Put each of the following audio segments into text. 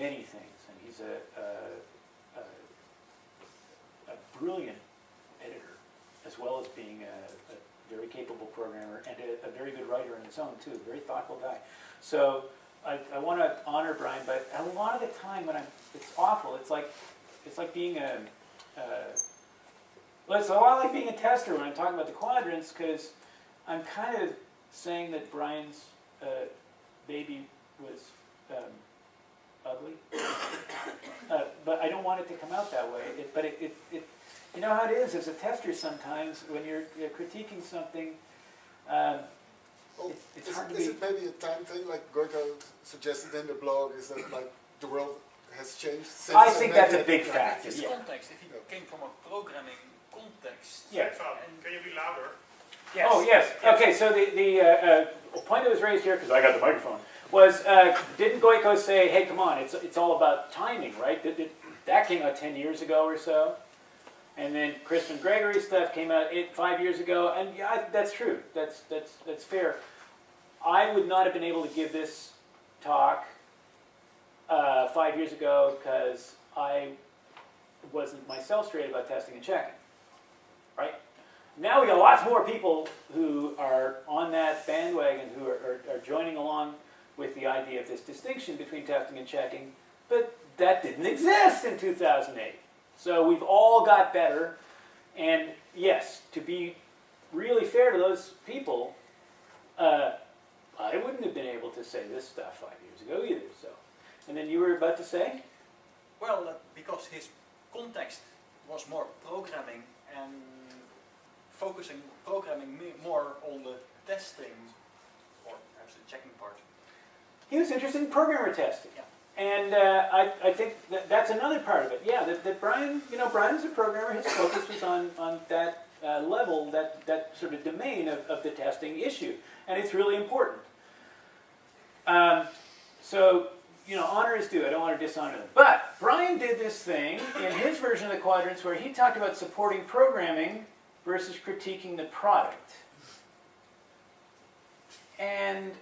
many things, and he's a brilliant editor, as well as being a very capable programmer and a very good writer on his own too. Very thoughtful guy. So I want to honor Brian, but a lot of the time when it's awful. It's like being well, it's a lot like being a tester when I'm talking about the quadrants, because I'm kind of saying that Brian's baby was ugly, but I don't want it to come out that way. But you know how it is as a tester sometimes when you're critiquing something. It's hard to be. Is it maybe a time thing, like Gorko suggested in the blog? Is that like the world has changed since? I think that's a big factor. It's context. If you came from a programming context. Yeah. Can you be louder? Yes. Oh yes. Okay. So the point that was raised here, because I got the microphone, was didn't Goiko say, "Hey, come on, it's all about timing, right?" That came out 10 years ago or so, and then Crispin Gregory's stuff came out 5 years ago, and yeah, that's true. That's fair. I would not have been able to give this talk 5 years ago because I wasn't myself straight about testing and checking. Right? Now we got lots more people who are on that bandwagon, who are joining along with the idea of this distinction between testing and checking, but that didn't exist in 2008. So we've all got better, and yes, to be really fair to those people, I wouldn't have been able to say this stuff 5 years ago either. So, and then you were about to say? Well, because his context was more programming and programming more on the testing, or perhaps the checking part. He was interested in programmer testing. Yeah. And I think that's another part of it. Yeah, that Brian, Brian is a programmer. His focus was on that level, that sort of domain of the testing issue. And it's really important. So, honor is due. I don't want to dishonor them. But Brian did this thing in his version of the quadrants where he talked about supporting programming versus critiquing the product. And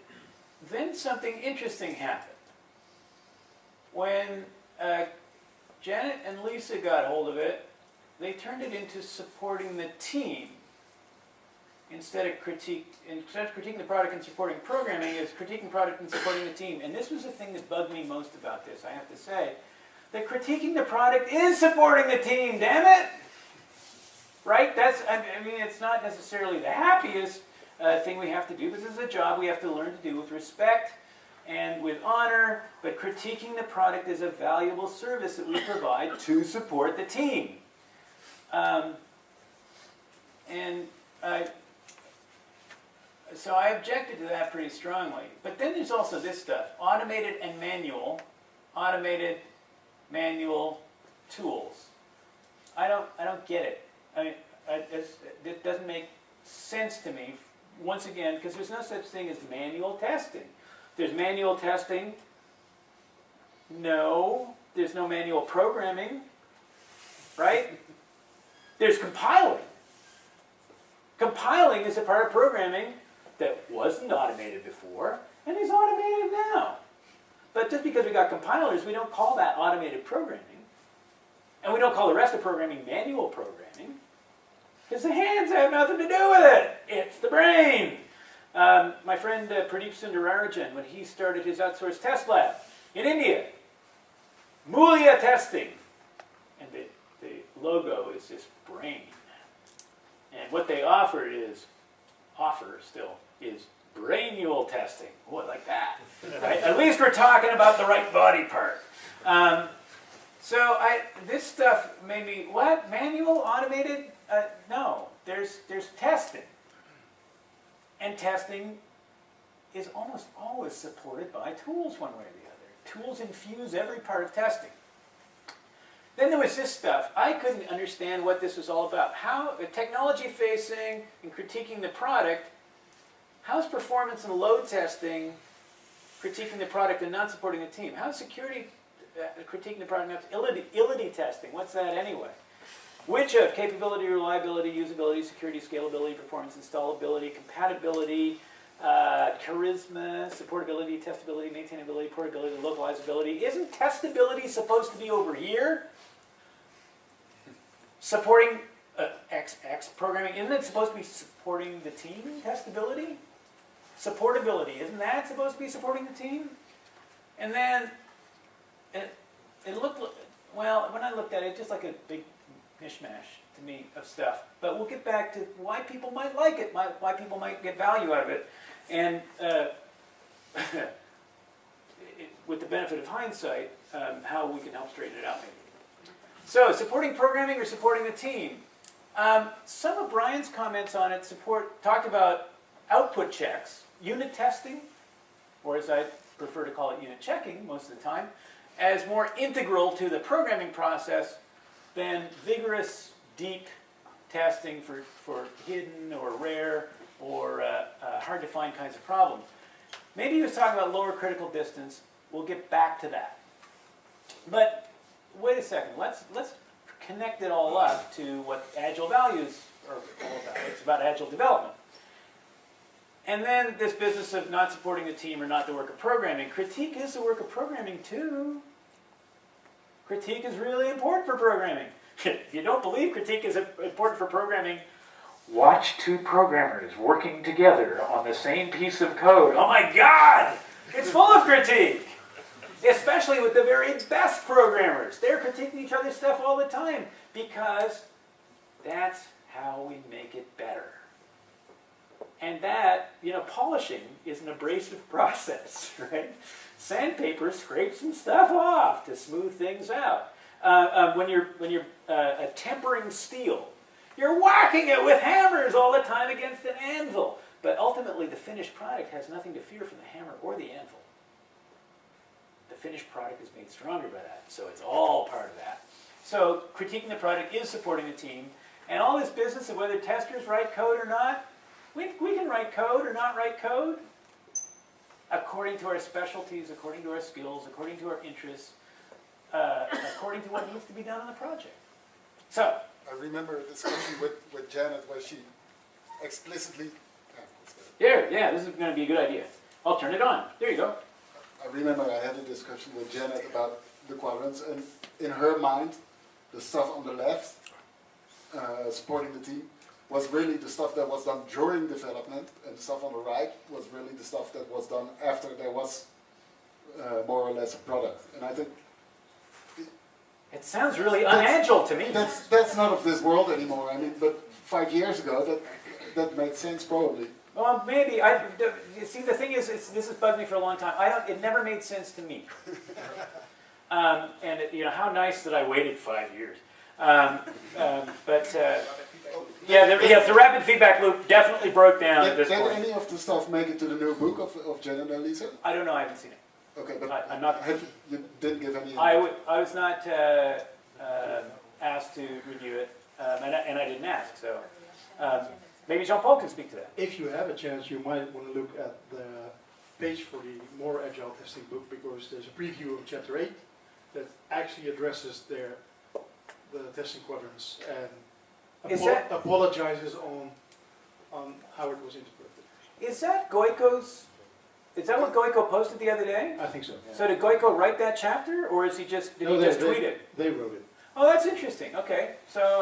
then something interesting happened. When Janet and Lisa got hold of it, they turned it into supporting the team. Instead of critiquing the product and supporting programming, is critiquing product and supporting the team. And this was the thing that bugged me most about this, I have to say. That critiquing the product is supporting the team, damn it! Right? It's not necessarily the happiest thing we have to do, but this is a job we have to learn to do with respect and with honor, but critiquing the product is a valuable service that we provide to support the team. So I objected to that pretty strongly. But then there's also this stuff, automated and manual, automated, manual tools. I don't get it. It doesn't make sense to me, once again, because there's no such thing as manual testing. There's manual testing. No, there's no manual programming, right? There's compiling. Compiling is a part of programming that wasn't automated before and is automated now. But just because we got compilers, we don't call that automated programming. And we don't call the rest of programming manual programming, because the hands have nothing to do with it. It's the brain. My friend Pradeep Sundararajan, when he started his outsourced test lab in India, Mulia testing. And the logo is this brain. And what they offer still is brainual testing. Oh, I like that. Right? At least we're talking about the right body part. This stuff made me, what? Manual? Automated? No. There's testing. And testing is almost always supported by tools one way or the other. Tools infuse every part of testing. Then there was this stuff. I couldn't understand what this was all about. How technology facing and critiquing the product, how's performance and load testing critiquing the product and not supporting the team? How's security critiquing the product and not ility testing? What's that anyway? Which of capability, reliability, usability, security, scalability, performance, installability, compatibility, charisma, supportability, testability, maintainability, portability, localizability. Isn't testability supposed to be over here? Supporting XX programming, isn't it supposed to be supporting the team? Testability? Supportability, isn't that supposed to be supporting the team? And then it looked, well, when I looked at it, just like a big mishmash to me of stuff. But we'll get back to why people might like it, why people might get value out of it. And with the benefit of hindsight, how we can help straighten it out maybe. So, supporting programming or supporting the team? Some of Brian's comments on it talked about output checks, unit testing, or as I prefer to call it, unit checking most of the time, as more integral to the programming process than vigorous, deep testing for hidden or rare or hard to find kinds of problems. Maybe he was talking about lower critical distance. We'll get back to that. But wait a second. Let's connect it all up to what Agile values are all about. It's about Agile development. And then this business of not supporting the team or not the work of programming. Critique is the work of programming too. Critique is really important for programming. If you don't believe critique is important for programming, watch two programmers working together on the same piece of code. Oh my God! It's full of critique! Especially with the very best programmers. They're critiquing each other's stuff all the time because that's how we make it better. And that, polishing is an abrasive process, right? Sandpaper scrapes some stuff off to smooth things out. When you're tempering steel, you're whacking it with hammers all the time against an anvil. But ultimately, the finished product has nothing to fear from the hammer or the anvil. The finished product is made stronger by that. So it's all part of that. So critiquing the product is supporting the team. And all this business of whether testers write code or not, we can write code or not write code according to our specialties, according to our skills, according to our interests, according to what needs to be done on the project. So, I remember a discussion with Janet where she explicitly... yeah, this is going to be a good idea. I'll turn it on. There you go. I remember I had a discussion with Janet about the quadrants, and in her mind, the stuff on the left, supporting the team, was really the stuff that was done during development, and the stuff on the right was really the stuff that was done after there was more or less a product. And I think... It sounds really un-agile to me. That's not of this world anymore. I mean, but 5 years ago, that made sense probably. Well, maybe. You see, the thing is, this has bugged me for a long time. It never made sense to me. How nice that I waited 5 years. The rapid feedback loop definitely broke down at this Did point. any of the stuff make it to the new book of Janet and Lisa? I don't know. I haven't seen it. Okay, but I'm not. You didn't give any. I was not asked to review it, and I didn't ask. So maybe Jean-Paul can speak to that. If you have a chance, you might want to look at the page for the more agile testing book, because there's a preview of chapter 8 that actually addresses the testing quadrants and apologizes on how it was interpreted. Is that Goiko's? Is that what Goiko posted the other day? I think so. Yeah. So did Goiko write that chapter, or is he just did he just tweet it? They wrote it. Oh, that's interesting. Okay, so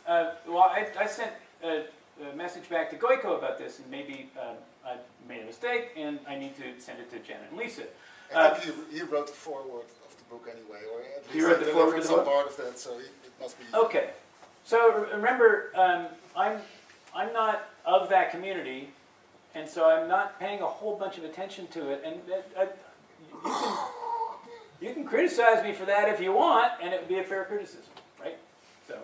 I sent a message back to Goiko about this, and maybe I made a mistake, and I need to send it to Janet and Lisa. I think he wrote the foreword of the book anyway, or at least he wrote the foreword of the book? some part of that, so it must be. Okay, so remember, I'm not of that community. And so I'm not paying a whole bunch of attention to it. And you can criticize me for that if you want, and it would be a fair criticism, right? So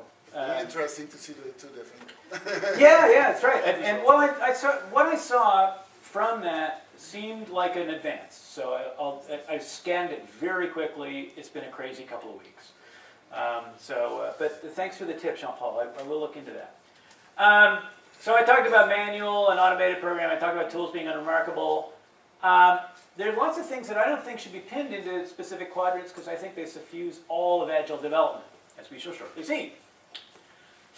interesting to see the two different. yeah, that's right. And I saw what I saw from that seemed like an advance. So I scanned it very quickly. It's been a crazy couple of weeks. But thanks for the tip, Jean-Paul. I will look into that. So I talked about manual and automated program. I talked about tools being unremarkable. There's lots of things that I don't think should be pinned into specific quadrants because I think they suffuse all of Agile development, as we shall shortly see.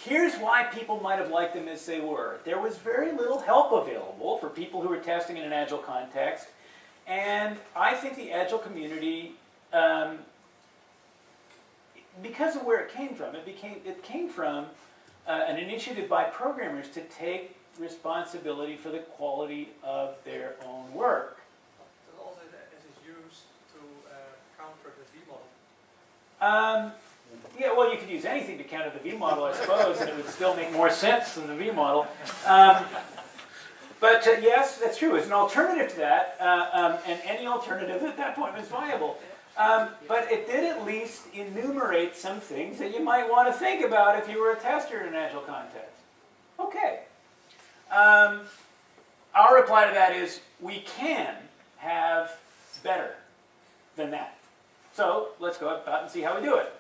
Here's why people might have liked them as they were. There was very little help available for people who were testing in an Agile context. And I think the Agile community, because of where it came from, it came from an initiative by programmers to take responsibility for the quality of their own work. But also as is used to counter the V model. Yeah, well, you could use anything to counter the V model, I suppose, and it would still make more sense than the V model. But yes, that's true. It's an alternative to that, and any alternative at that point was viable. But it did at least enumerate some things that you might want to think about if you were a tester in an Agile context. Okay. Our reply to that is we can have better than that. So let's go about and see how we do it.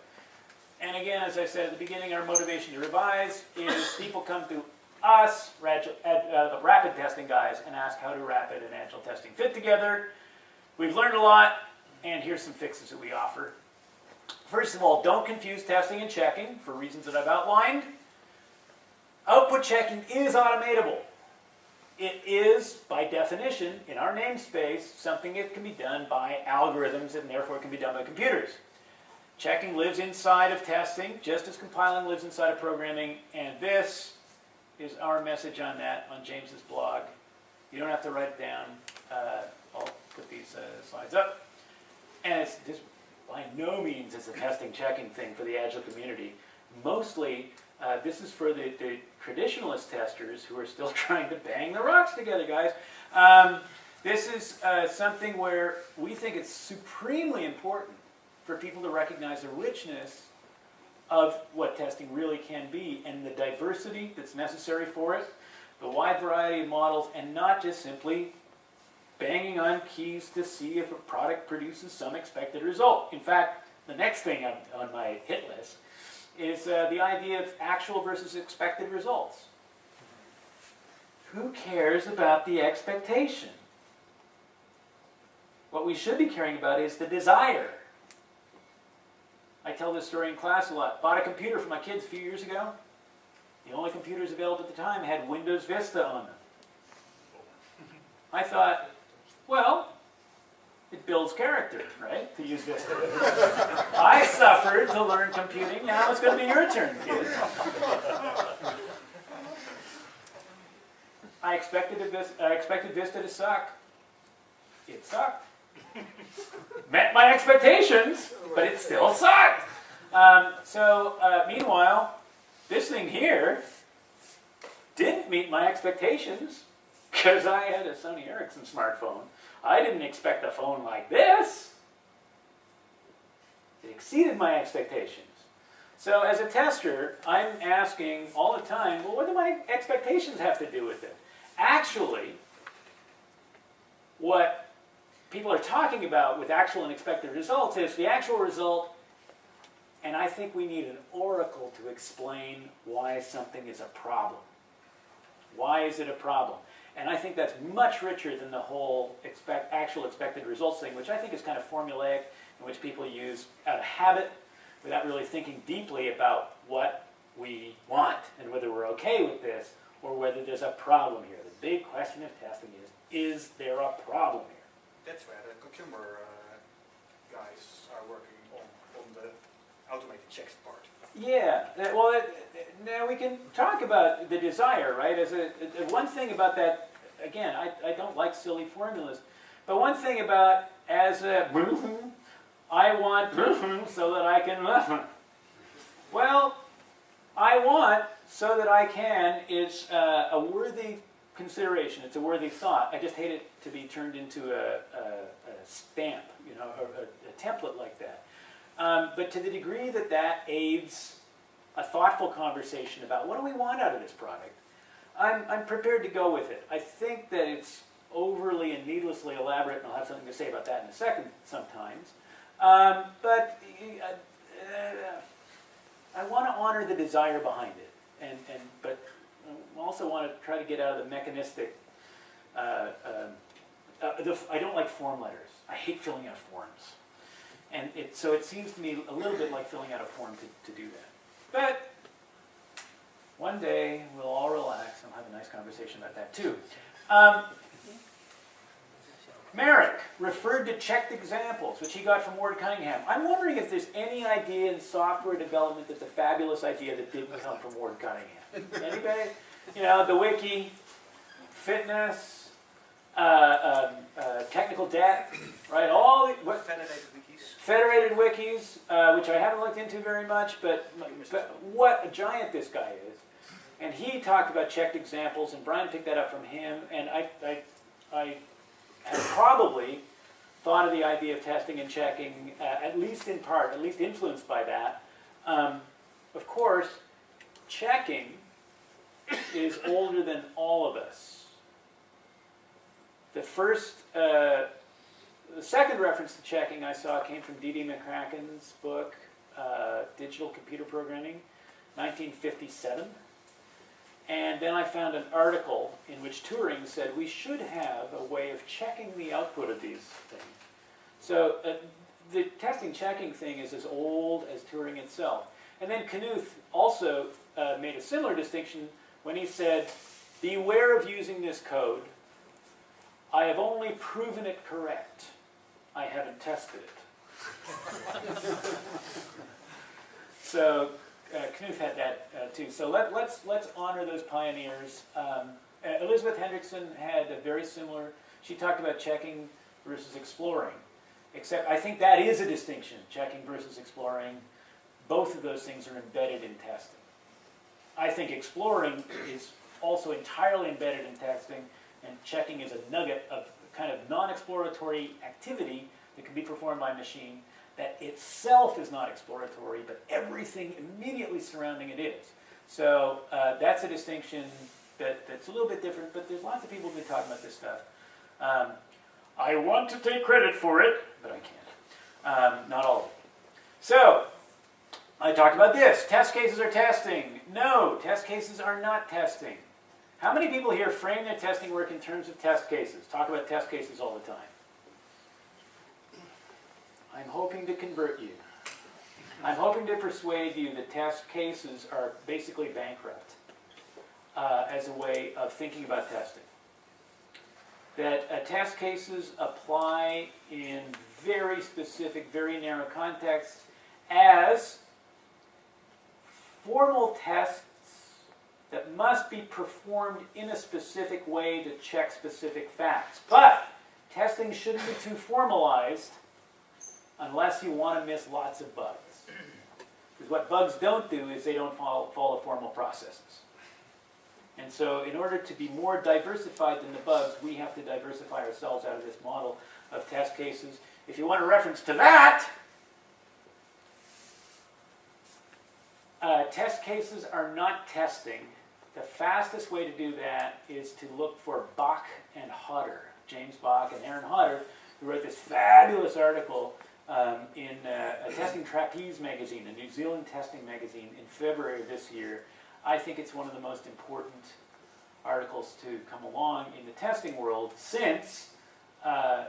And again, as I said at the beginning, our motivation to revise is people come to us, the rapid testing guys, and ask how do rapid and Agile testing fit together. We've learned a lot, and here's some fixes that we offer. First of all, don't confuse testing and checking for reasons that I've outlined. Output checking is automatable. It is, by definition, in our namespace, something that can be done by algorithms and therefore can be done by computers. Checking lives inside of testing, just as compiling lives inside of programming, and this is our message on that on James's blog. You don't have to write it down. I'll put these slides up. And it's this, by no means is a testing checking thing for the Agile community. Mostly, this is for the traditionalist testers who are still trying to bang the rocks together, guys. This is something where we think it's supremely important for people to recognize the richness of what testing really can be and the diversity that's necessary for it, the wide variety of models, and not just simply banging on keys to see if a product produces some expected result. In fact, the next thing on my hit list is the idea of actual versus expected results. Who cares about the expectation? What we should be caring about is the desire. I tell this story in class a lot. Bought a computer for my kids a few years ago. The only computers available at the time had Windows Vista on them. I thought, well, it builds character, right, to use Vista. I suffered to learn computing. Now it's going to be your turn, kids. I expected Vista to suck. It sucked. Met my expectations, but it still sucked. Meanwhile, this thing here didn't meet my expectations because I had a Sony Ericsson smartphone. I didn't expect a phone like this. It exceeded my expectations. So as a tester, I'm asking all the time, well, what do my expectations have to do with it? Actually, what people are talking about with actual and expected results is the actual result, and I think we need an oracle to explain why something is a problem. Why is it a problem? And I think that's much richer than the whole actual expected results thing, which I think is kind of formulaic, in which people use out of habit without really thinking deeply about what we want and whether we're okay with this or whether there's a problem here. The big question of testing is there a problem here? That's where the consumer guys are working on the automated checks part. Yeah, well, now we can talk about the desire, right? As one thing about that, again, I don't like silly formulas, but one thing about I want so that I can well, I want so that I can is a worthy consideration. It's a worthy thought. I just hate it to be turned into a stamp, you know, or a template like that. But to the degree that that aids a thoughtful conversation about what do we want out of this product, I'm prepared to go with it. I think that it's overly and needlessly elaborate, and I'll have something to say about that in a second sometimes. But I want to honor the desire behind it, but I also want to try to get out of the mechanistic. I don't like form letters. I hate filling out forms. And so it seems to me a little bit like filling out a form to do that. But One day we'll all relax and have a nice conversation about that too. Merrick referred to checked examples, which he got from Ward Cunningham. I'm wondering if there's any idea in software development that's a fabulous idea that didn't come from Ward Cunningham. Anybody? You know, the wiki, fitness, technical debt, right? All the, what, federated wikis, which I haven't looked into very much, but what a giant this guy is. And he talked about checked examples, and Brian picked that up from him, and I had probably thought of the idea of testing and checking, at least in part, at least influenced by that. Of course, checking is older than all of us. The second reference to checking I saw came from D.D. McCracken's book, Digital Computer Programming, 1957. And then I found an article in which Turing said we should have a way of checking the output of these things. So the testing checking thing is as old as Turing itself. And then Knuth also made a similar distinction when he said, beware of using this code. I have only proven it correct. I haven't tested it. So Knuth had that too. So let's honor those pioneers. Elizabeth Hendrickson had a very similar, she talked about checking versus exploring. Except I think that is a distinction, checking versus exploring. Both of those things are embedded in testing. I think exploring is also entirely embedded in testing, and checking is a nugget of kind of non-exploratory activity that can be performed by a machine that itself is not exploratory, but everything immediately surrounding it is. So that's a distinction that's a little bit different, but there's lots of people who've been talking about this stuff. I want to take credit for it, but I can't. Not all of it. So, I talked about this. Test cases are testing. No, test cases are not testing. How many people here frame their testing work in terms of test cases? Talk about test cases all the time. I'm hoping to convert you. I'm hoping to persuade you that test cases are basically bankrupt as a way of thinking about testing. That test cases apply in very specific, very narrow contexts as formal tests that must be performed in a specific way to check specific facts. But testing shouldn't be too formalized unless you want to miss lots of bugs. Because what bugs don't do is they don't follow formal processes. And so in order to be more diversified than the bugs, we have to diversify ourselves out of this model of test cases. If you want a reference to that, test cases are not testing. The fastest way to do that is to look for Bach and Hutter, James Bach and Aaron Hutter, who wrote this fabulous article in a Testing Trapeze magazine, a New Zealand testing magazine, in February of this year. I think it's one of the most important articles to come along in the testing world since I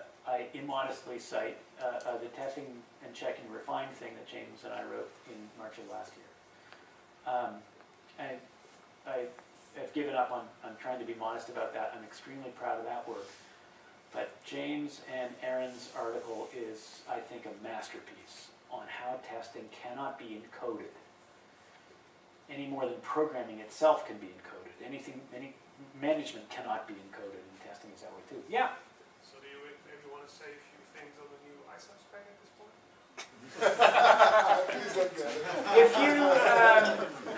immodestly cite the testing and checking refined thing that James and I wrote in March of last year. I have given up on trying to be modest about that. I'm extremely proud of that work. But James and Aaron's article is, I think, a masterpiece on how testing cannot be encoded any more than programming itself can be encoded. Any management cannot be encoded, and testing is that way too. Yeah? So do you maybe want to say a few things on the new ISO spec at this point?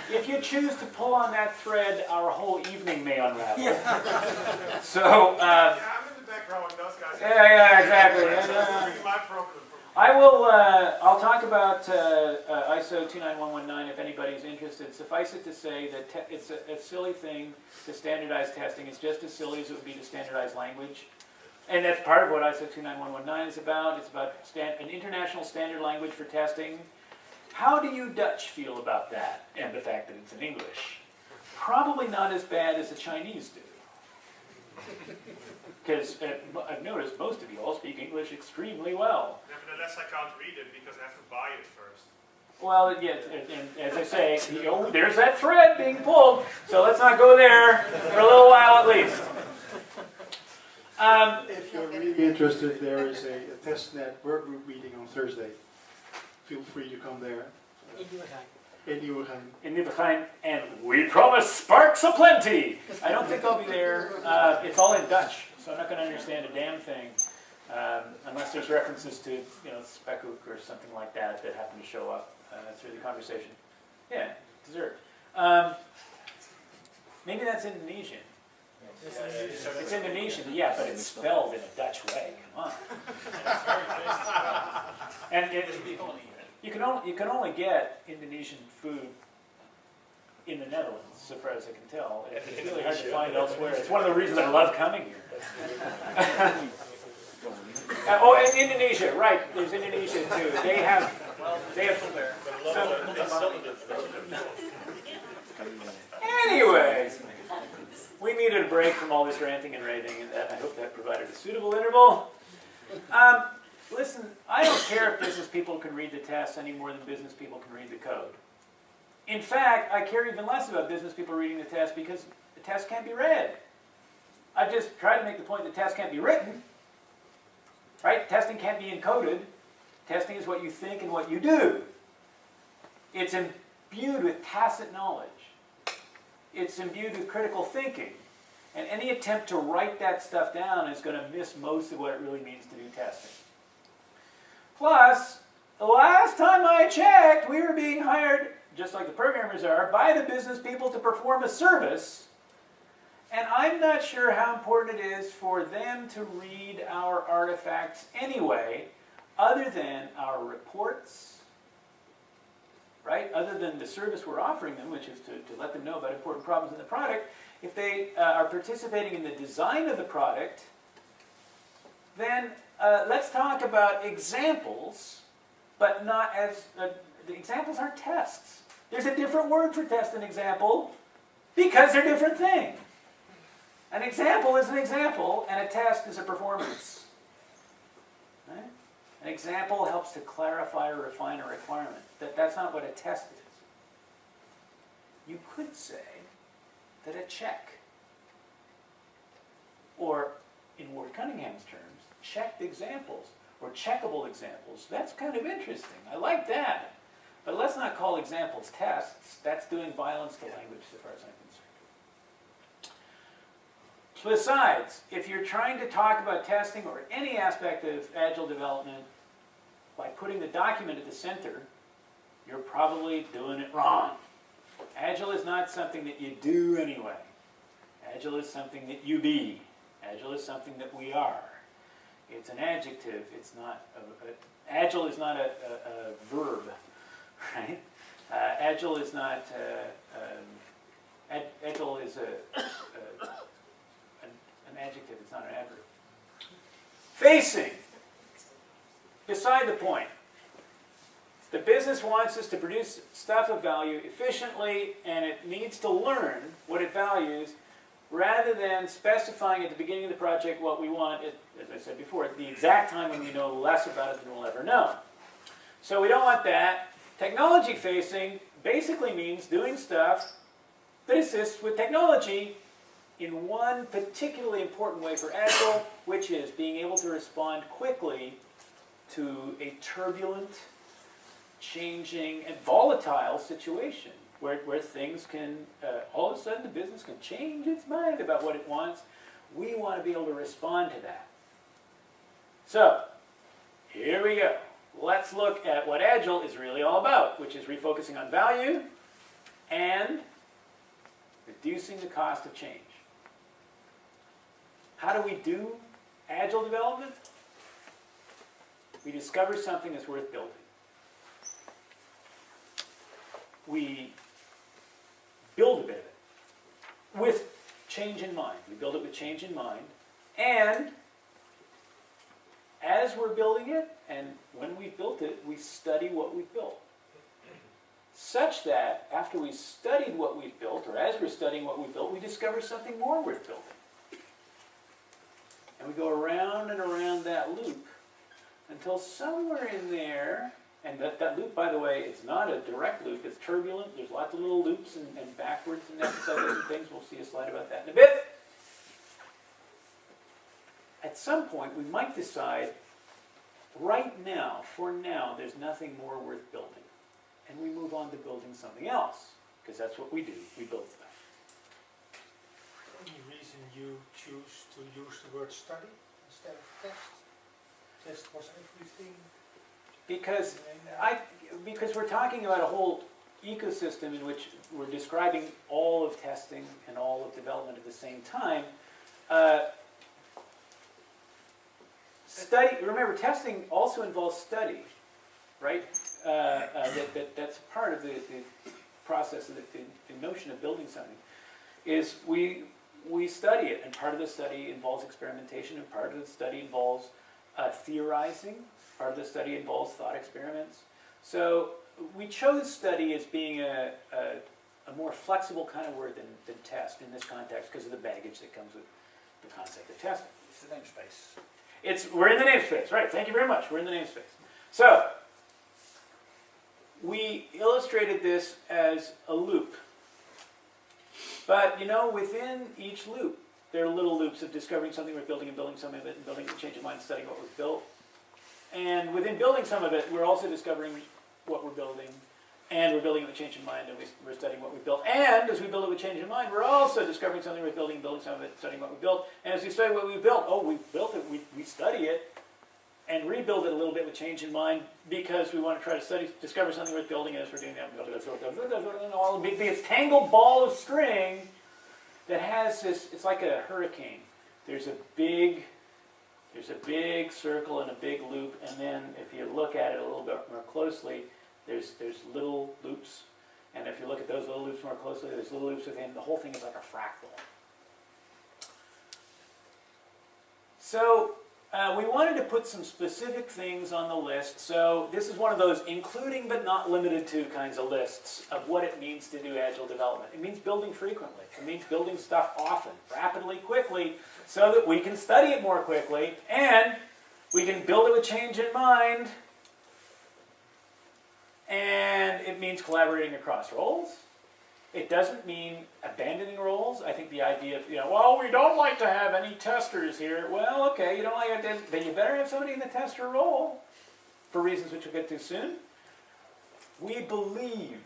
If you choose to pull on that thread, our whole evening may unravel. So yeah, I'm in the background with those guys. yeah, exactly. It's my problem. I will. I'll talk about ISO 29119 if anybody's interested. Suffice it to say that it's a silly thing to standardize testing. It's just as silly as it would be to standardize language. And that's part of what ISO 29119 is about. It's about an international standard language for testing. How do you Dutch feel about that and the fact that it's in English? Probably not as bad as the Chinese do. Because I've noticed most of you all speak English extremely well. Nevertheless, I can't read it because I have to buy it first. Well, yeah, and as I say, there's that thread being pulled, so let's not go there for a little while at least. If you're really interested, there is a Testnet workgroup meeting on Thursday. Feel free to come there. In Nieuwegein, and we promise sparks aplenty. I don't think I'll be there. It's all in Dutch, so I'm not going to understand a damn thing unless there's references to, Spekhoek or something like that happen to show up through the conversation. Yeah, dessert. Maybe that's Indonesian. It's Indonesian, yeah, but it's spelled in a Dutch way. Come on. And you can only get Indonesian food in the Netherlands, so far as I can tell. It's really hard to find elsewhere. It's one of the reasons I love coming here. And Indonesia, right? There's Indonesia too. They have Anyway, we needed a break from all this ranting and raving, and I hope that provided a suitable interval. Listen, I don't care if business people can read the tests any more than business people can read the code. In fact, I care even less about business people reading the test because the test can't be read. I've just tried to make the point that tests can't be written. Right? Testing can't be encoded. Testing is what you think and what you do. It's imbued with tacit knowledge. It's imbued with critical thinking. And any attempt to write that stuff down is going to miss most of what it really means to do testing. Plus, the last time I checked, we were being hired, just like the programmers are, by the business people to perform a service. And I'm not sure how important it is for them to read our artifacts anyway, other than our reports, right? Other than the service we're offering them, which is to let them know about important problems in the product. If they are participating in the design of the product, then let's talk about examples, but not as, the examples aren't tests. There's a different word for test and example because they're different things. An example is an example, and a test is a performance. Right? An example helps to clarify or refine a requirement. That's not what a test is. You could say that a check, or in Ward Cunningham's terms, checked examples, or checkable examples. That's kind of interesting. I like that. But let's not call examples tests. That's doing violence to language, so far as I'm concerned. Besides, if you're trying to talk about testing or any aspect of Agile development by putting the document at the center, you're probably doing it wrong. Agile is not something that you do anyway. Agile is something that you be. Agile is something that we are. It's an adjective. It's not Agile is not a verb, right? Agile is not. Agile is an adjective. It's not an adverb. Facing. Beside the point. The business wants us to produce stuff of value efficiently, and it needs to learn what it values rather than specifying at the beginning of the project what we want, as I said before, at the exact time when we know less about it than we'll ever know. So we don't want that. Technology facing basically means doing stuff that assists with technology in one particularly important way for Agile, which is being able to respond quickly to a turbulent, changing, and volatile situation where things can, all of a sudden the business can change its mind about what it wants. We want to be able to respond to that. So, here we go. Let's look at what Agile is really all about, which is refocusing on value and reducing the cost of change. How do we do Agile development? We discover something that's worth building. We build a bit of it with change in mind. We build it with change in mind. And as we're building it, and when we've built it, we study what we've built. Such that after we've studied what we've built, or as we're studying what we've built, we discover something more worth building. And we go around and around that loop until somewhere in there, And that loop, by the way, it's not a direct loop, it's turbulent. There's lots of little loops and backwards and necessary things. We'll see a slide about that in a bit. At some point, we might decide, right now, for now, there's nothing more worth building. And we move on to building something else, because that's what we do. We build stuff. Any reason you choose to use the word study instead of test? Test was everything. Because we're talking about a whole ecosystem in which we're describing all of testing and all of development at the same time. Study. Remember, testing also involves study, right? That's part of the process. Of the notion of building something is we study it, and part of the study involves experimentation, and part of the study involves theorizing. Part of the study involves thought experiments. So we chose study as being a more flexible kind of word than test in this context because of the baggage that comes with the concept of testing. It's the namespace. We're in the namespace, right? Thank you very much. We're in the namespace. So we illustrated this as a loop. But, within each loop, there are little loops of discovering something we're building and building some of it and building a change of mind, studying what we've built. And within building some of it, we're also discovering what we're building, and we're building it with change in mind, and we're studying what we built. And as we build it with change in mind, we're also discovering something we're building some of it, studying what we built. And as we study what we built, we built it, we study it, and rebuild it a little bit with change in mind because we want to try to discover something worth building. And as we're doing that, all this tangled ball of string that has this. It's like a hurricane. There's a big circle and a big loop, and then if you look at it a little bit more closely, there's little loops, and if you look at those little loops more closely, there's little loops within. The whole thing is like a fractal. So we wanted to put some specific things on the list. So this is one of those including but not limited to kinds of lists of what it means to do Agile development. It means building frequently. It means building stuff often, rapidly, quickly, so that we can study it more quickly, and we can build it with change in mind, and it means collaborating across roles. It doesn't mean abandoning roles. I think the idea of, we don't like to have any testers here. Well, okay, you don't like it, then you better have somebody in the tester role, for reasons which we'll get to soon. We believe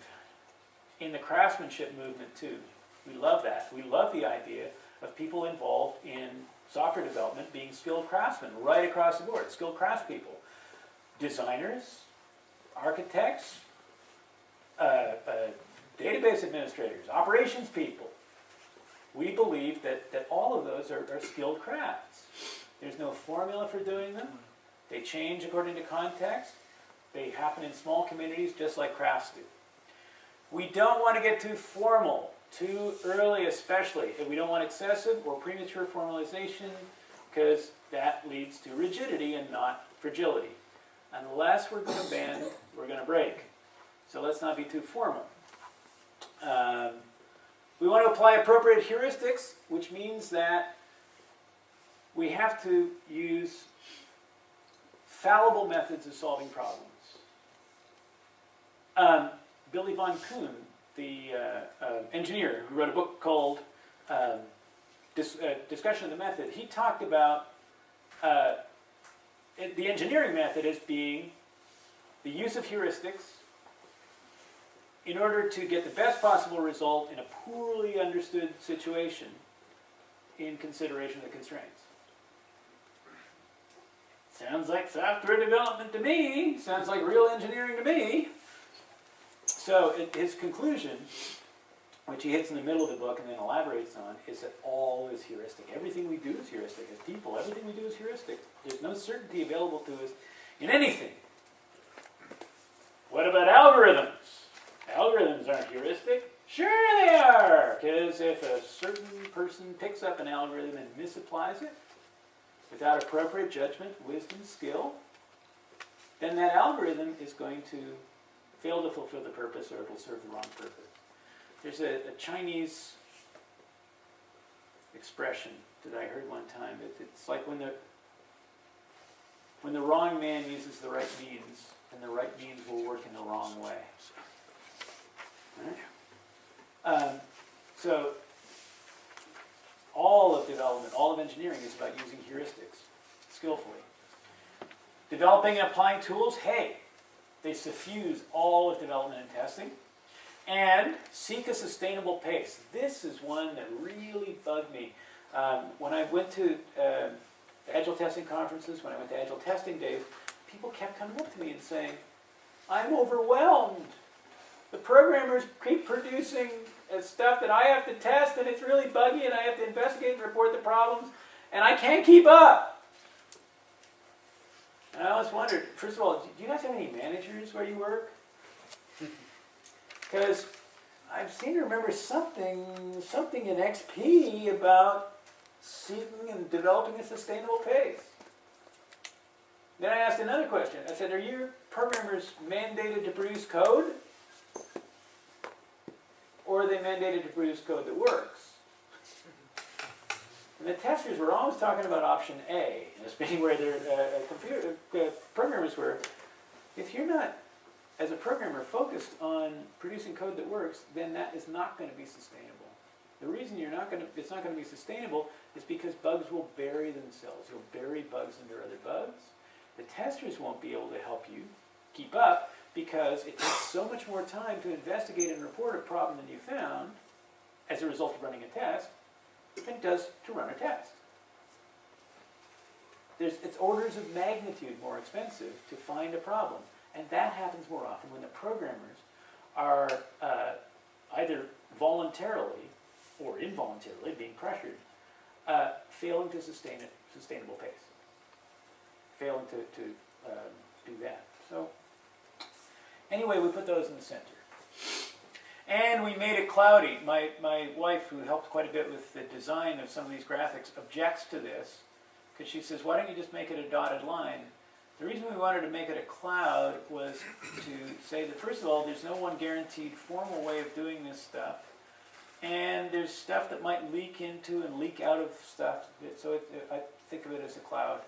in the craftsmanship movement, too. We love that. We love the idea of people involved in software development being skilled craftsmen right across the board, skilled craftspeople. Designers, architects, database administrators, operations people. We believe that all of those are skilled crafts. There's no formula for doing them. They change according to context. They happen in small communities just like crafts do. We don't want to get too formal, too early especially. We don't want excessive or premature formalization because that leads to rigidity and not fragility. Unless we're going to bend, we're going to break. So let's not be too formal. We want to apply appropriate heuristics, which means that we have to use fallible methods of solving problems. Billy von Kuhn, the engineer who wrote a book called Discussion of the Method, he talked about the engineering method as being the use of heuristics in order to get the best possible result in a poorly understood situation in consideration of the constraints. Sounds like software development to me. Sounds like real engineering to me. So his conclusion, which he hits in the middle of the book and then elaborates on, is that all is heuristic. Everything we do is heuristic. As people, everything we do is heuristic. There's no certainty available to us in anything. What about algorithms? Algorithms aren't heuristic. Sure they are, because if a certain person picks up an algorithm and misapplies it without appropriate judgment, wisdom, skill, then that algorithm is going to fail to fulfill the purpose, or it will serve the wrong purpose. There's a Chinese expression that I heard one time. It's like when the wrong man uses the right means, and the right means will work in the wrong way. Right? So all of development, all of engineering is about using heuristics skillfully. Developing and applying tools, hey, they suffuse all of development and testing. And seek a sustainable pace. This is one that really bugged me. When I went to Agile testing conferences, when I went to Agile testing days, people kept coming up to me and saying, I'm overwhelmed. The programmers keep producing stuff that I have to test, and it's really buggy, and I have to investigate and report the problems, and I can't keep up. And I always wondered, first of all, do you guys have any managers where you work? Because I seem to remember something in XP about seeking and developing a sustainable pace. Then I asked another question. I said, are your programmers mandated to produce code? Or are they mandated to produce code that works? And the testers were always talking about option A, meaning where their programmers were. If you're not, as a programmer, focused on producing code that works, then that is not going to be sustainable. The reason it's not going to be sustainable is because bugs will bury themselves. You'll bury bugs under other bugs. The testers won't be able to help you keep up because it takes so much more time to investigate and report a problem than you found as a result of running a test than it does to run a test. It's orders of magnitude more expensive to find a problem. And that happens more often when the programmers are either voluntarily or involuntarily being pressured, failing to sustain a sustainable pace. Failing to do that. So anyway, we put those in the center. And we made it cloudy. My wife, who helped quite a bit with the design of some of these graphics, objects to this because she says, why don't you just make it a dotted line? The reason we wanted to make it a cloud was to say that, first of all, there's no one guaranteed formal way of doing this stuff. And there's stuff that might leak into and leak out of stuff. So I think of it as a cloud.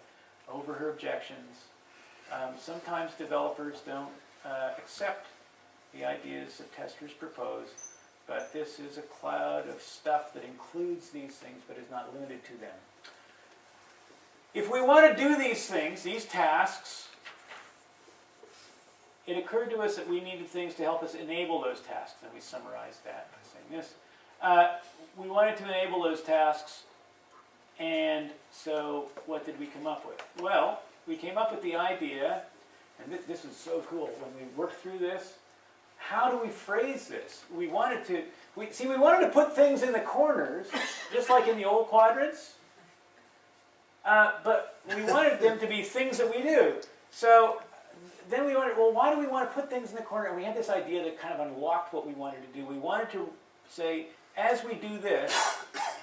Over her objections. Sometimes developers don't accept the ideas that testers propose, but this is a cloud of stuff that includes these things but is not limited to them. If we want to do these things, these tasks, it occurred to us that we needed things to help us enable those tasks, and we summarized that by saying this. We wanted to enable those tasks, and so what did we come up with? Well, we came up with the idea, and this is so cool, when we worked through this, how do we phrase this? We wanted to put things in the corners, just like in the old quadrants, but we wanted them to be things that we do. So then we wondered, well, why do we want to put things in the corner? And we had this idea that kind of unlocked what we wanted to do. We wanted to say, as we do this,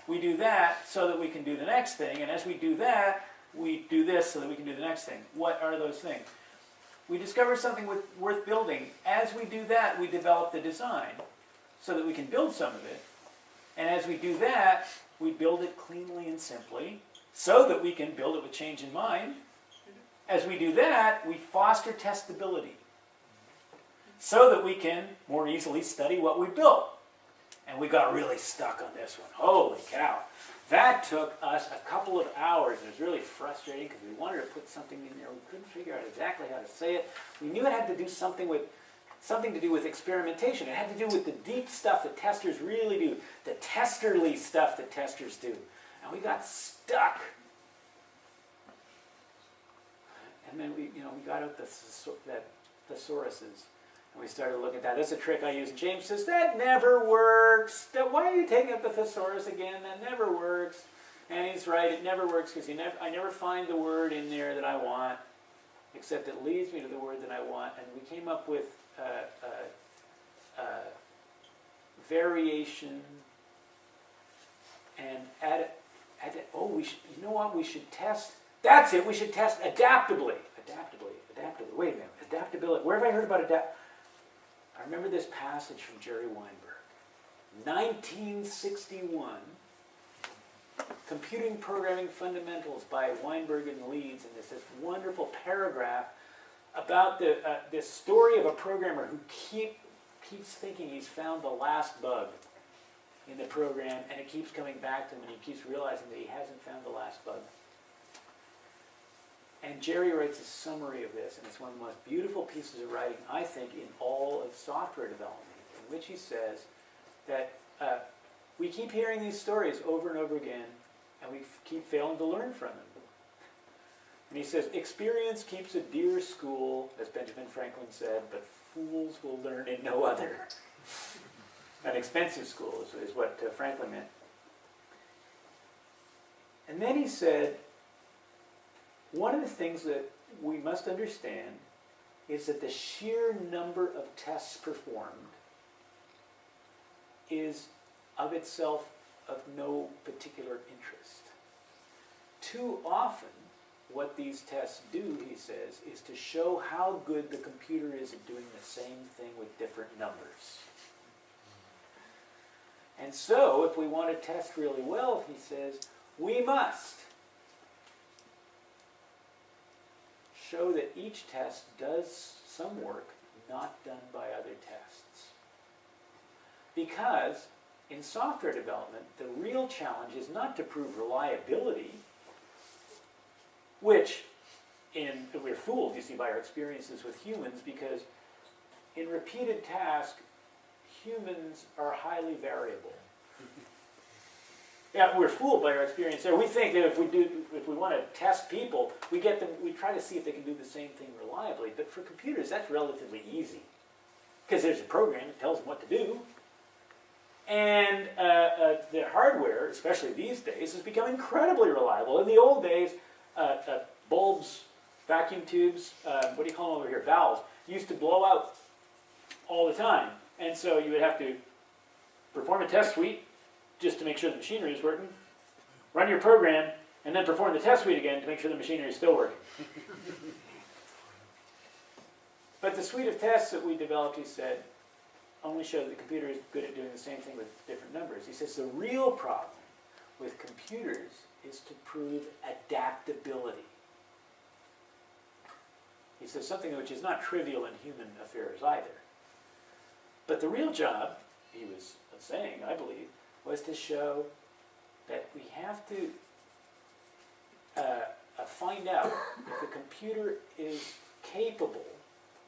we do that so that we can do the next thing. And as we do that, we do this so that we can do the next thing. What are those things? We discover something worth building. As we do that, we develop the design so that we can build some of it. And as we do that, we build it cleanly and simply so that we can build it with change in mind. As we do that, we foster testability so that we can more easily study what we built. And we got really stuck on this one. Holy cow. That took us a couple of hours. It was really frustrating because we wanted to put something in there. We couldn't figure out exactly how to say it. We knew it had to do something to do with experimentation. It had to do with the deep stuff that testers really do, the testerly stuff that testers do. And we got stuck. And then we got out the thesauruses. And we started looking at that. That's a trick I use. James says, that never works. Why are you taking up the thesaurus again? That never works. And he's right. It never works because I never find the word in there that I want, except it leads me to the word that I want. And we came up with variation and you know what? We should test. That's it. We should test adaptably. Adaptably. Wait a minute. Adaptability. Where have I heard about adaptability? I remember this passage from Jerry Weinberg. 1961, Computing Programming Fundamentals by Weinberg and Leeds, and there's this wonderful paragraph about this story of a programmer who keeps thinking he's found the last bug in the program, and it keeps coming back to him, and he keeps realizing that he hasn't found the last bug. And Jerry writes a summary of this, and it's one of the most beautiful pieces of writing, I think, in all of software development, in which he says that we keep hearing these stories over and over again, and we keep failing to learn from them. And he says, experience keeps a dear school, as Benjamin Franklin said, but fools will learn in no other. An expensive school is what Franklin meant. And then he said, one of the things that we must understand is that the sheer number of tests performed is of itself of no particular interest. Too often, what these tests do, he says, is to show how good the computer is at doing the same thing with different numbers. And so, if we want to test really well, he says, we must show that each test does some work not done by other tests. Because in software development, the real challenge is not to prove reliability, which we're fooled, you see, by our experiences with humans, because in repeated tasks, humans are highly variable. Yeah, we're fooled by our experience there. We think that if we want to test people, we try to see if they can do the same thing reliably. But for computers, that's relatively easy, because there's a program that tells them what to do. And the hardware, especially these days, has become incredibly reliable. In the old days, bulbs, vacuum tubes, what do you call them over here, valves, used to blow out all the time. And so you would have to perform a test suite just to make sure the machinery is working, run your program, and then perform the test suite again to make sure the machinery is still working. But the suite of tests that we developed, he said, only show that the computer is good at doing the same thing with different numbers. He says the real problem with computers is to prove adaptability. He says something which is not trivial in human affairs either. But the real job, he was saying, I believe, was to show that we have to find out if the computer is capable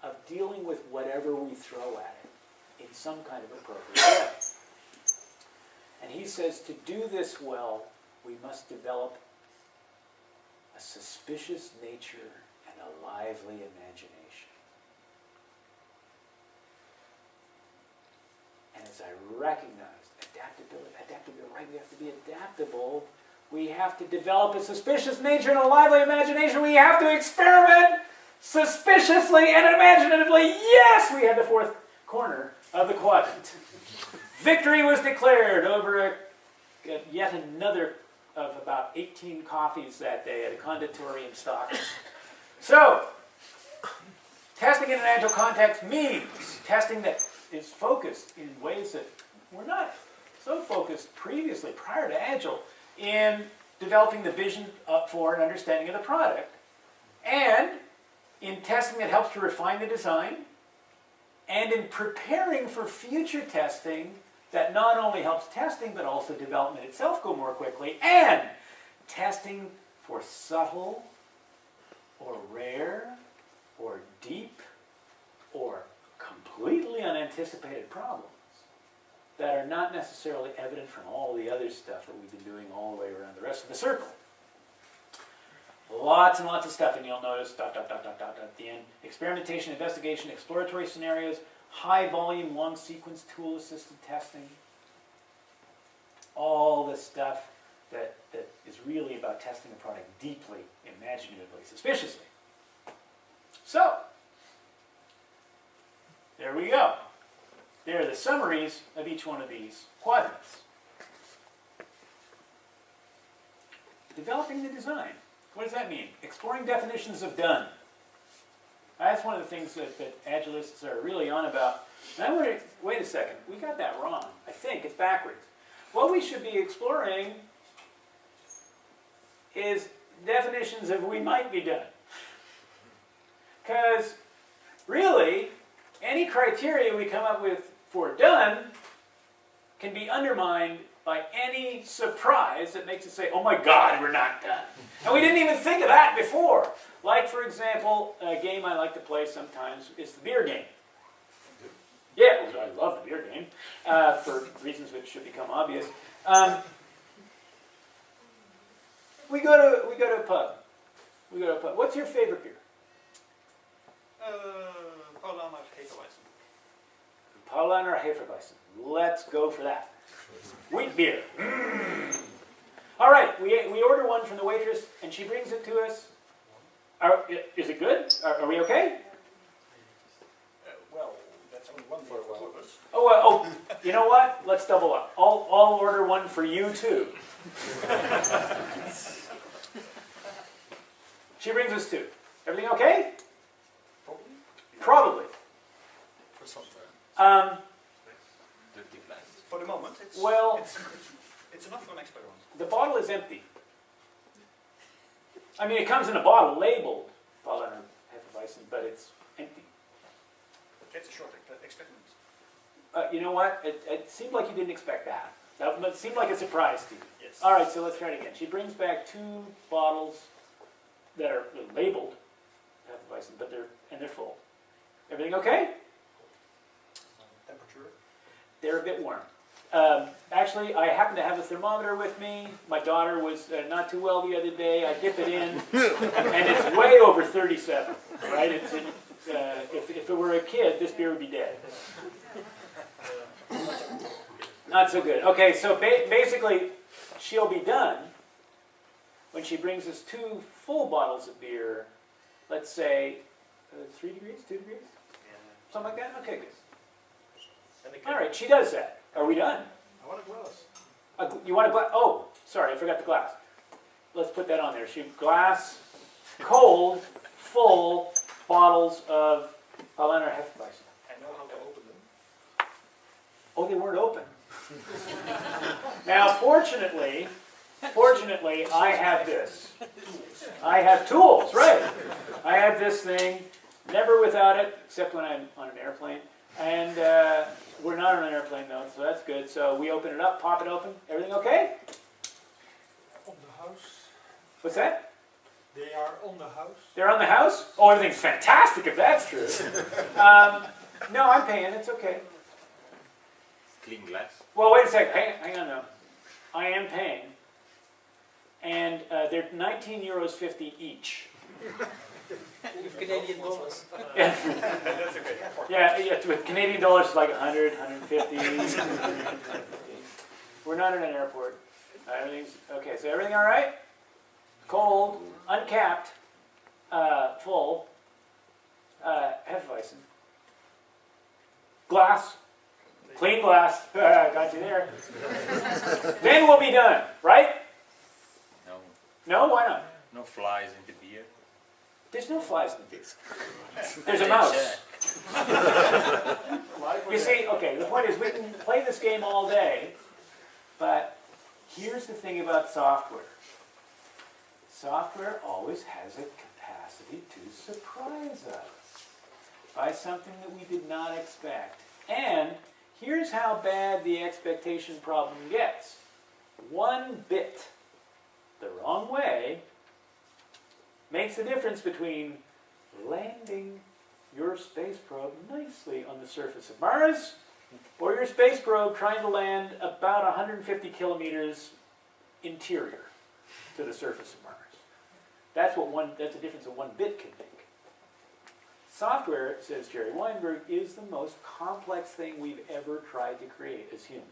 of dealing with whatever we throw at it in some kind of appropriate way. And he says to do this well, we must develop a suspicious nature and a lively imagination. And as I recognized, adaptability, right? We have to be adaptable. We have to develop a suspicious nature and a lively imagination. We have to experiment suspiciously and imaginatively. Yes, we had the fourth corner of the quadrant. Victory was declared over yet another of about 18 coffees that day at a conditorry in Stockholm. So, testing in an agile context means testing that is focused in ways that were not so focused previously, prior to Agile, in developing the vision up for an understanding of the product, and in testing that helps to refine the design, and in preparing for future testing that not only helps testing, but also development itself go more quickly, and testing for subtle, or rare, or deep, or completely unanticipated problems that are not necessarily evident from all the other stuff that we've been doing all the way around the rest of the circle. Lots and lots of stuff, and you'll notice ... at the end. Experimentation, investigation, exploratory scenarios, high volume, long sequence, tool-assisted testing. All this stuff that is really about testing a product deeply, imaginatively, suspiciously. So, there we go. There are the summaries of each one of these quadrants. Developing the design. What does that mean? Exploring definitions of done. That's one of the things that Agilists are really on about. And I wonder, wait a second, we got that wrong. I think it's backwards. What we should be exploring is definitions of we might be done. Because really, any criteria we come up with for done can be undermined by any surprise that makes us say, oh my God, we're not done. And we didn't even think of that before. Like, for example, a game I like to play sometimes is the beer game. Yeah, I love the beer game, for reasons which should become obvious. We go to a pub. We go to a pub. What's your favorite beer? Paulaner Hefeweizen. Paulaner Hefeweizen. Let's go for that. Wheat beer. All right, we order one from the waitress, and she brings it to us. Is it good? Are we okay? Well, that's only one for two of us. Oh, you know what? Let's double up. I'll order one for you too. She brings us two. Everything okay? Probably. For some time. For the moment, it's, Well, it's enough for an experiment. the bottle is empty. I mean, it comes in a bottle labeled Paulaner Hefeweizen, but it's empty. It's a short experiment. You know what? It seemed like you didn't expect that. That seemed like a surprise to you. Yes. All right, so let's try it again. She brings back two bottles that are labeled Hefeweizen, but they're full. Everything okay? Temperature. They're a bit warm. Actually, I happen to have a thermometer with me. My daughter was not too well the other day. I dip it in, and it's way over 37. Right? If it were a kid, this beer would be dead. Not so good. Okay, so basically, she'll be done when she brings us two full bottles of beer. Let's say 3 degrees, 2 degrees, something like that. Okay, good. All right, she does that. Are we done? I want a glass. You want a glass? Oh, sorry, I forgot the glass. Let's put that on there. Glass, cold, full bottles of Paulaner Hefeweizen. I know how to open them. Oh, they weren't open. Now, fortunately, I have this. I have tools, right? I have this thing, never without it, except when I'm on an airplane. And we're not on an airplane though, so that's good. So we open it up, pop it open. Everything okay? On the house. What's that? They are on the house. They're on the house? Oh, everything's fantastic if that's true. No, I'm paying. It's okay. Clean glass. Well, wait a second. Hang on now. I am paying. And they're €19.50 each. With Canadian dollars. Yeah. That's okay. Yeah, with Canadian dollars, it's like 100, 150. We're not in an airport. Everything's okay. So everything all right? Cold, uncapped, full. Hefeweizen. Glass, clean glass. Got you there. Then we'll be done, right? No, No, why not? no flies in the beer. There's no flies in the beer. There's a mouse. You see, okay, the point is we can play this game all day, but here's the thing about software. Software always has a capacity to surprise us by something that we did not expect. And here's how bad the expectation problem gets. One bit the wrong way makes the difference between landing your space probe nicely on the surface of Mars or your space probe trying to land about 150 kilometers interior to the surface of Mars. That's the difference that one bit can make. Software, says Jerry Weinberg, is the most complex thing we've ever tried to create as humans.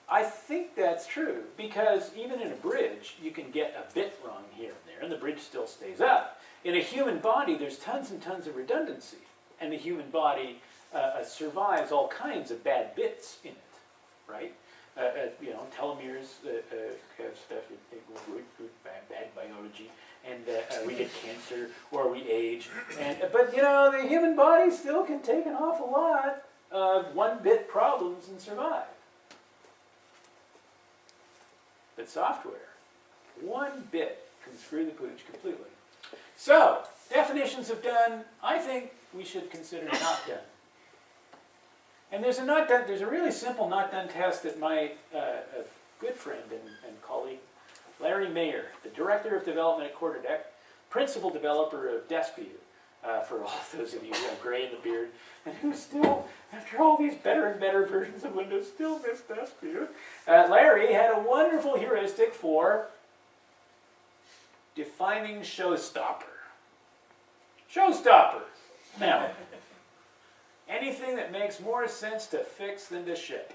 I think that's true, because even in a bridge, you can get a bit wrong here and there, and the bridge still stays up. In a human body, there's tons and tons of redundancy, and the human body survives all kinds of bad bits in it, right? Telomeres have stuff, bad biology, and we get cancer, or we age. But the human body still can take an awful lot of one-bit problems and survive. But software, one bit can screw the pooch completely. So, definitions of done, I think we should consider not done. And there's a not done, there's a really simple not done test that my good friend and colleague, Larry Mayer, the director of development at Quadrants, principal developer of Testability, for all those of you who have gray in the beard, and who still, after all these better and better versions of Windows, still miss Testability. Larry had a wonderful heuristic for defining Showstopper. Showstopper! Now, anything that makes more sense to fix than to ship.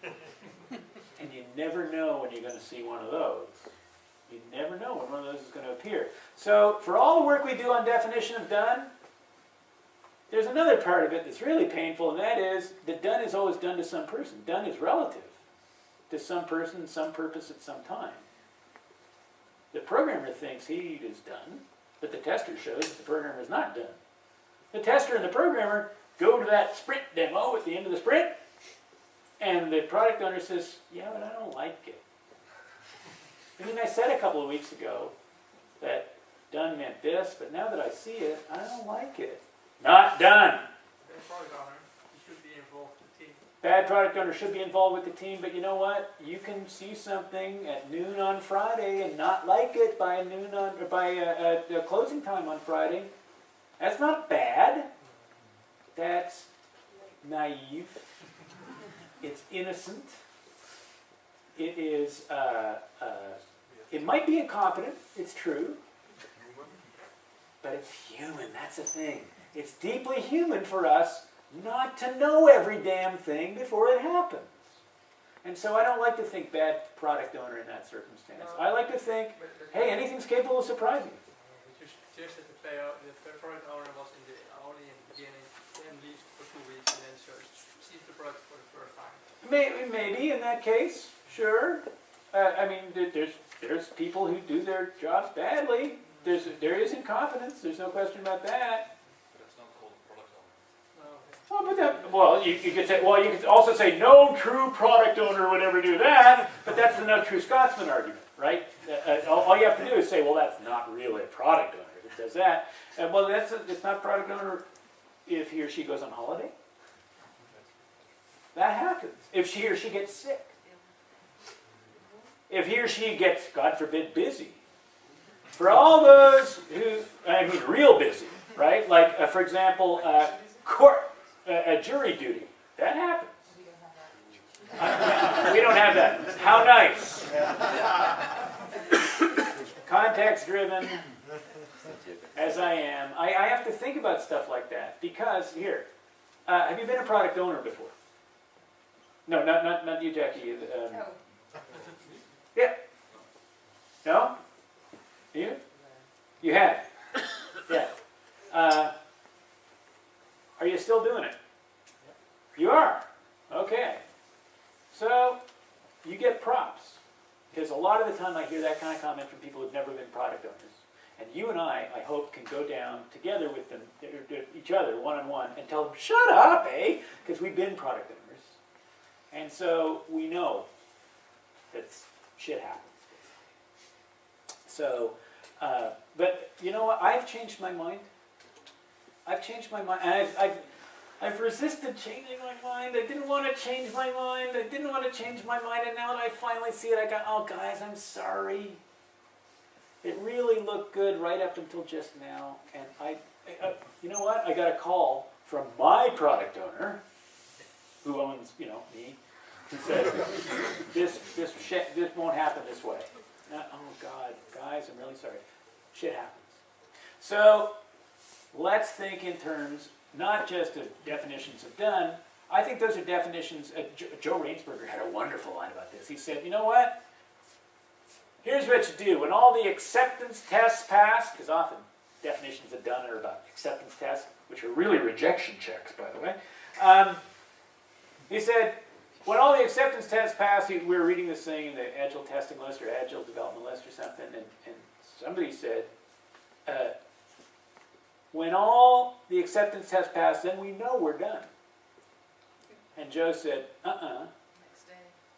And you never know when you're going to see one of those. You never know when one of those is going to appear. So, for all the work we do on definition of done, there's another part of it that's really painful, and that is that done is always done to some person. Done is relative to some person, some purpose at some time. The programmer thinks he is done, but the tester shows that the programmer is not done. The tester and the programmer go to that sprint demo at the end of the sprint, and the product owner says, yeah, but I don't like it. I mean, I said a couple of weeks ago that done meant this, but now that I see it, I don't like it. Not done. The product owner should be involved with the team. Bad product owner should be involved with the team, but you know what? You can see something at noon on Friday and not like it by noon on, or by closing time on Friday. That's not bad. That's naive. It's innocent. It is. It might be incompetent. It's true. But it's human. That's the thing. It's deeply human for us not to know every damn thing before it happens. And so I don't like to think bad product owner in that circumstance. I like to think, hey, anything's capable of surprising. Just that the product owner was only in the beginning, then leaves for 2 weeks, and then sees the product for the first time. Maybe in that case, sure. I mean, there's people who do their jobs badly. There is incompetence. There's no question about that. That's not called product owner. No. Oh, but that, well, you could say, well, you could also say no true product owner would ever do that. But that's the no true Scotsman argument, right? All you have to do is say, well, that's not really a product owner if it does that. Well, it's not product owner if he or she goes on holiday. That happens. If she or she gets sick. If he or she gets, God forbid, busy. For all those who, I mean, real busy, right? Like, for example, jury duty. That happens. We don't have that. How nice. Context-driven, as I am, I have to think about stuff like that. Because, here, have you been a product owner before? No, not you, Jackie. Yeah. No? You? You have? Yeah. Are you still doing it? You are? Okay. So, you get props. Because a lot of the time I hear that kind of comment from people who've never been product owners. And you and I hope, can go down together with them, each other, one-on-one, and tell them, shut up, eh? Because we've been product owners. And so, we know that shit happens. So, but you know what? I've changed my mind. I've changed my mind. And I've resisted changing my mind. I didn't want to change my mind. I didn't want to change my mind. And now that I finally see it, I go, oh, guys, I'm sorry. It really looked good right up until just now. And you know what? I got a call from my product owner, who owns, me, who said, this won't happen this way. Oh, God, guys, I'm really sorry. Shit happens. So, let's think in terms, not just of definitions of done. I think those are definitions. Joe Rainsberger had a wonderful line about this. He said, you know what? Here's what you do. When all the acceptance tests pass, because often definitions of done are about acceptance tests, which are really rejection checks, by the way. He said, when all the acceptance tests pass, we were reading this thing in the Agile testing list or Agile development list or something, and somebody said, when all the acceptance tests pass, then we know we're done. And Joe said,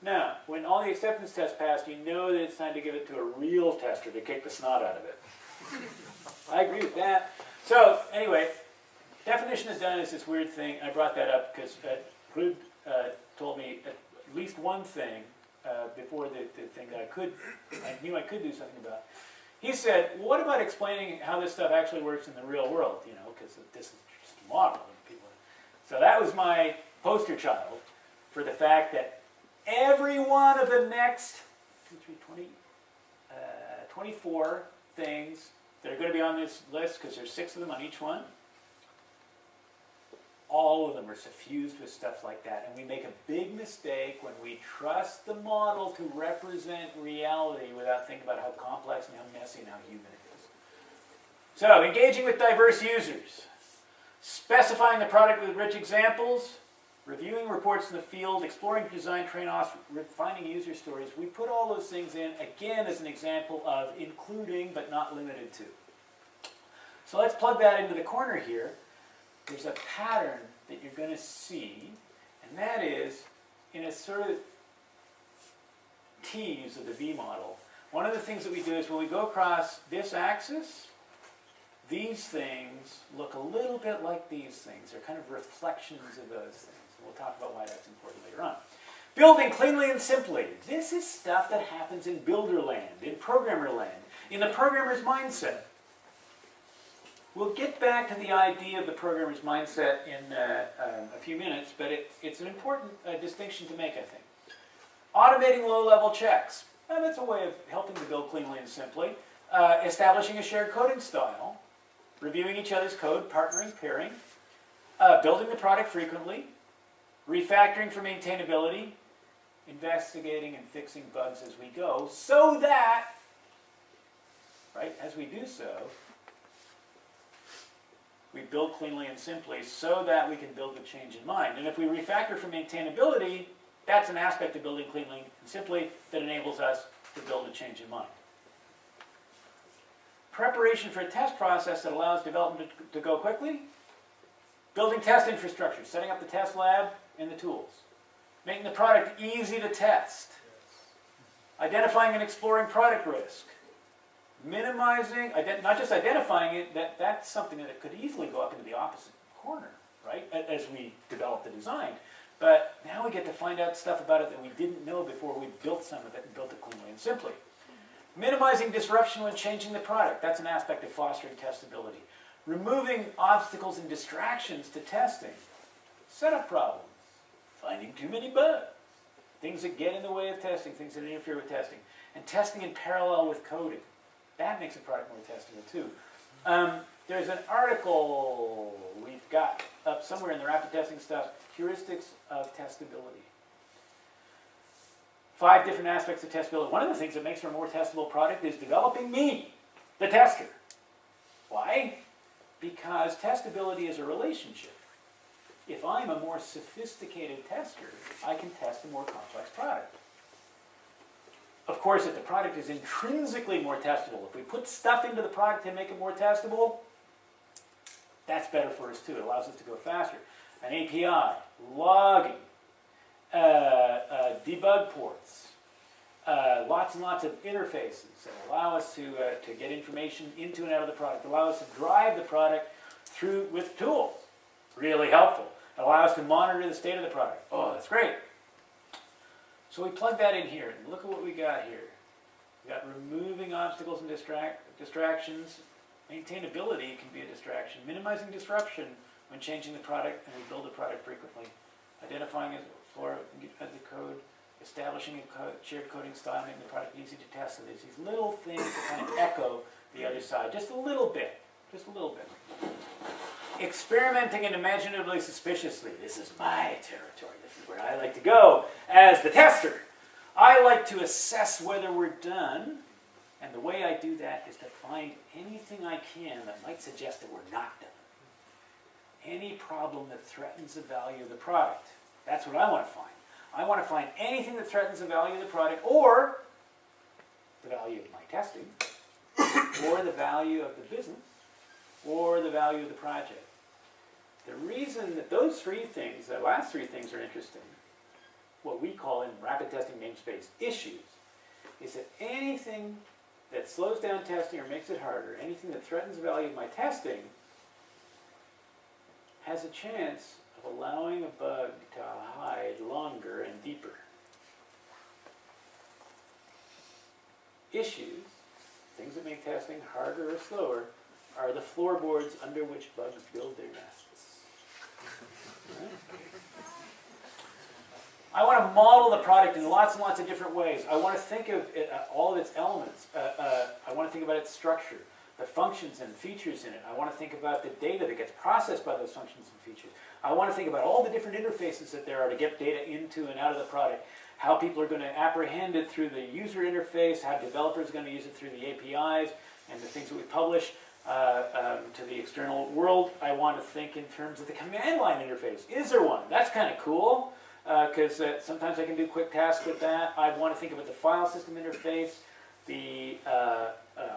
Now, when all the acceptance tests pass, you know that it's time to give it to a real tester to kick the snot out of it. I agree with that. So, anyway, definition of done is this weird thing. I brought that up because Ruud told me at least one thing before the thing that I knew I could do something about. He said, well, what about explaining how this stuff actually works in the real world, you know, because this is just a model. So that was my poster child for the fact that every one of the next 24 things that are going to be on this list, because there's 6 of them on each one, all of them are suffused with stuff like that. And we make a big mistake when we trust the model to represent reality without thinking about how complex and how messy and how human it is. So, engaging with diverse users. Specifying the product with rich examples. Reviewing reports in the field. Exploring design trade-offs. Refining user stories. We put all those things in, again, as an example of including but not limited to. So let's plug that into the corner here. There's a pattern that you're going to see, and that is in a sort of tease of the V model. One of the things that we do is when we go across this axis, these things look a little bit like these things. They're kind of reflections of those things. And we'll talk about why that's important later on. Building cleanly and simply. This is stuff that happens in builder land, in programmer land, in the programmer's mindset. We'll get back to the idea of the programmer's mindset in a few minutes, but it's an important distinction to make, I think. Automating low-level checks. That's a way of helping to build cleanly and simply. Establishing a shared coding style. Reviewing each other's code, partnering, pairing. Building the product frequently. Refactoring for maintainability. Investigating and fixing bugs as we go, so that, right, as we do so, we build cleanly and simply so that we can build with change in mind. And if we refactor for maintainability, that's an aspect of building cleanly and simply that enables us to build a change in mind. Preparation for a test process that allows development to go quickly. Building test infrastructure, setting up the test lab and the tools. Making the product easy to test. Identifying and exploring product risk. Minimizing, not just identifying it, that's something that could easily go up into the opposite corner, right, as we develop the design. But now we get to find out stuff about it that we didn't know before we built some of it and built it cleanly and simply. Minimizing disruption when changing the product. That's an aspect of fostering testability. Removing obstacles and distractions to testing. Setup problems. Finding too many bugs. Things that get in the way of testing, things that interfere with testing. And testing in parallel with coding. That makes a product more testable too. There's an article we've got up somewhere in the rapid testing stuff, Heuristics of Testability. 5 different aspects of testability. One of the things that makes for a more testable product is developing me, the tester. Why? Because testability is a relationship. If I'm a more sophisticated tester, I can test a more complex product. Of course, if the product is intrinsically more testable, if we put stuff into the product to make it more testable, that's better for us too. It allows us to go faster. An API, logging, debug ports, lots and lots of interfaces that allow us to get information into and out of the product, allow us to drive the product through with tools. Really helpful. Allow us to monitor the state of the product. Oh, that's great. So we plug that in here, and look at what we got here. We got removing obstacles and distractions. Maintainability can be a distraction. Minimizing disruption when changing the product, and we build the product frequently. Identifying the code. Establishing a shared coding style, making the product easy to test. So there's these little things that kind of echo the other side, just a little bit. Just a little bit. Experimenting and imaginatively suspiciously. This is my territory. This is where I like to go as the tester. I like to assess whether we're done, and the way I do that is to find anything I can that might suggest that we're not done. Any problem that threatens the value of the product. That's what I want to find. I want to find anything that threatens the value of the product, or the value of my testing, or the value of the business, or the value of the project. The reason that those 3 things, the last 3 things are interesting, what we call in rapid testing namespace issues, is that anything that slows down testing or makes it harder, anything that threatens the value of my testing, has a chance of allowing a bug to hide longer and deeper. Issues, things that make testing harder or slower, are the floorboards under which bugs build their nests. Right? I want to model the product in lots and lots of different ways. I want to think of it, all of its elements. I want to think about its structure, the functions and features in it. I want to think about the data that gets processed by those functions and features. I want to think about all the different interfaces that there are to get data into and out of the product, how people are going to apprehend it through the user interface, how developers are going to use it through the APIs and the things that we publish to the external world. I want to think in terms of the command line interface. Is there one? That's kind of cool, because sometimes I can do quick tasks with that. I want to think about the file system interface, the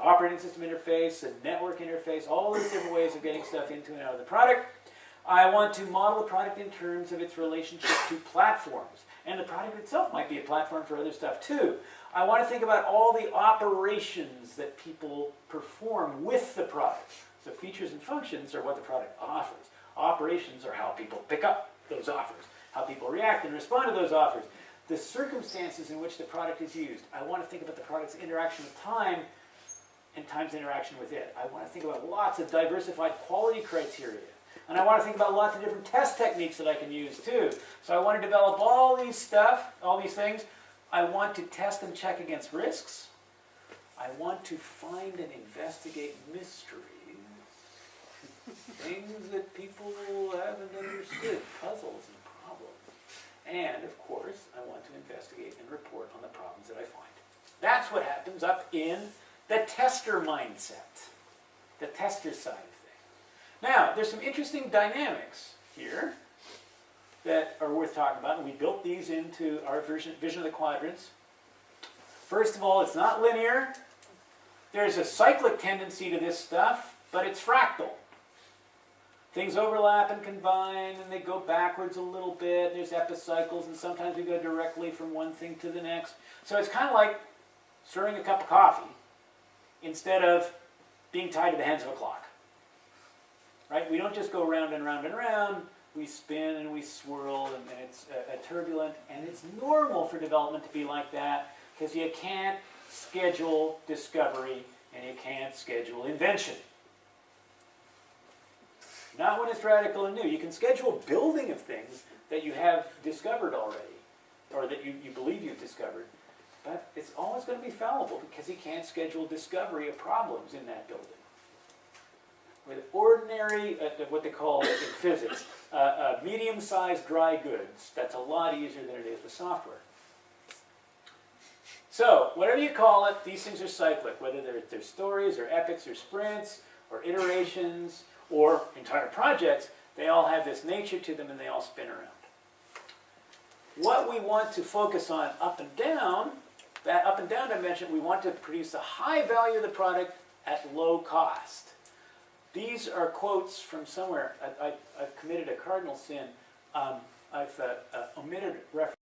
operating system interface, the network interface, all those different ways of getting stuff into and out of the product. I want to model the product in terms of its relationship to platforms. And the product itself might be a platform for other stuff too. I want to think about all the operations that people perform with the product. So features and functions are what the product offers. Operations are how people pick up those offers, how people react and respond to those offers. The circumstances in which the product is used. I want to think about the product's interaction with time and time's interaction with it. I want to think about lots of diversified quality criteria. And I want to think about lots of different test techniques that I can use too. So I want to develop all these things. I want to test and check against risks. I want to find and investigate mysteries. Things that people haven't understood, puzzles and problems. And of course, I want to investigate and report on the problems that I find. That's what happens up in the tester mindset, the tester side of things. Now, there's some interesting dynamics here that are worth talking about, and we built these into our vision of the quadrants. First of all, it's not linear. There's a cyclic tendency to this stuff, but it's fractal. Things overlap and combine, and they go backwards a little bit. There's epicycles, and sometimes we go directly from one thing to the next. So it's kind of like stirring a cup of coffee instead of being tied to the hands of a clock. Right? We don't just go round and round and round. We spin and we swirl, and it's turbulent. And it's normal for development to be like that, because you can't schedule discovery and you can't schedule invention. Not when it's radical and new. You can schedule building of things that you have discovered already, or that you believe you've discovered. But it's always going to be fallible, because you can't schedule discovery of problems in that building. With ordinary, what they call in physics, medium-sized dry goods, that's a lot easier than it is with software. So, whatever you call it, these things are cyclic, whether they're stories or epics or sprints or iterations or entire projects, they all have this nature to them and they all spin around. What we want to focus on up and down, that up and down dimension, we want to produce the high value of the product at low cost. These are quotes from somewhere. I've committed a cardinal sin. I've omitted reference